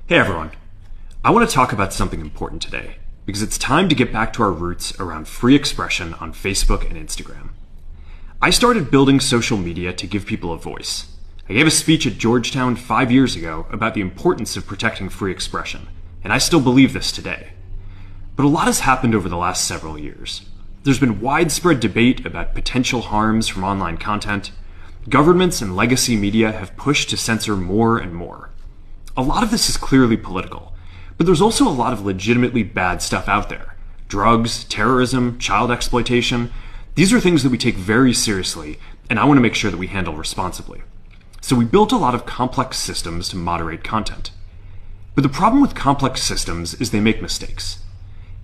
Hey everyone, I want to talk about something important today because it's time to get back to our roots around free expression on Facebook and Instagram. I started building social media to give people a voice. I gave a speech at Georgetown 5 years ago about the importance of protecting free expression, and I still believe this today. But a lot has happened over the last several years. There's been widespread debate about potential harms from online content. Governments and legacy media have pushed to censor more and more. A lot of this is clearly political, but there's also a lot of legitimately bad stuff out there. Drugs, terrorism, child exploitation. These are things that we take very seriously, and I want to make sure that we handle responsibly. So we built a lot of complex systems to moderate content. But the problem with complex systems is they make mistakes.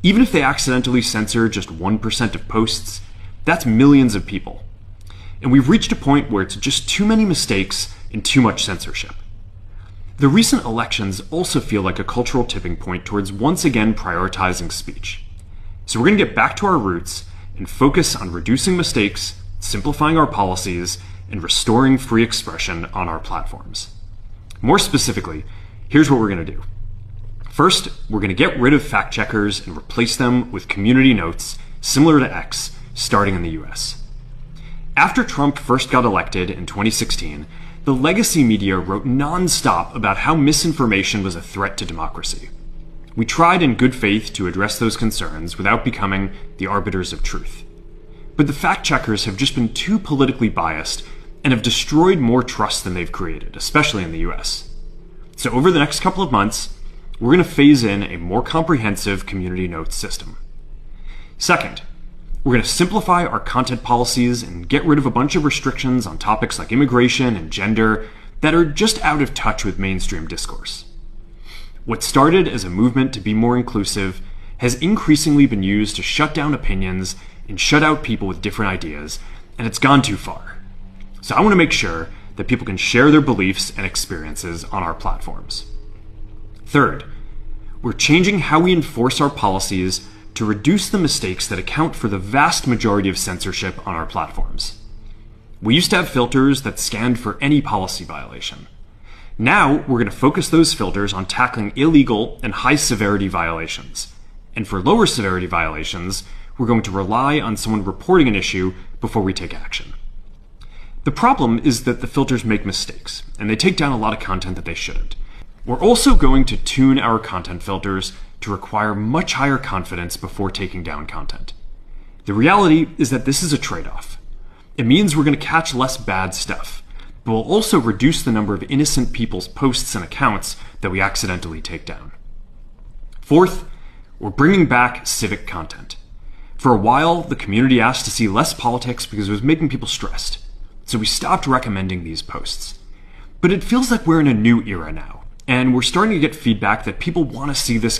Even if they accidentally censor just 1% of posts, that's millions of people. And we've reached a point where it's just too many mistakes and too much censorship. The recent elections also feel like a cultural tipping point towards once again prioritizing speech. So we're going to get back to our roots and focus on reducing mistakes, simplifying our policies, and restoring free expression on our platforms. More specifically, here's what we're going to do. First, we're going to get rid of fact checkers and replace them with community notes similar to X, starting in the US. After Trump first got elected in 2016, the legacy media wrote non-stop about how misinformation was a threat to democracy. We tried in good faith to address those concerns without becoming the arbiters of truth. But the fact checkers have just been too politically biased and have destroyed more trust than they've created, especially in the US. So over the next couple of months, we're going to phase in a more comprehensive community notes system. Second, we're going to simplify our content policies and get rid of a bunch of restrictions on topics like immigration and gender that are just out of touch with mainstream discourse. What started as a movement to be more inclusive has increasingly been used to shut down opinions and shut out people with different ideas, and it's gone too far. So I want to make sure that people can share their beliefs and experiences on our platforms. Third, we're changing how we enforce our policies to reduce the mistakes that account for the vast majority of censorship on our platforms. We used to have filters that scanned for any policy violation. Now, we're going to focus those filters on tackling illegal and high-severity violations. And for lower severity violations, we're going to rely on someone reporting an issue before we take action. The problem is that the filters make mistakes, and they take down a lot of content that they shouldn't. We're also going to tune our content filters to require much higher confidence before taking down content. The reality is that this is a trade-off. It means we're going to catch less bad stuff, but we'll also reduce the number of innocent people's posts and accounts that we accidentally take down. Fourth, we're bringing back civic content. For a while, the community asked to see less politics because it was making people stressed, so we stopped recommending these posts. But it feels like we're in a new era now, and we're starting to get feedback that people want to see this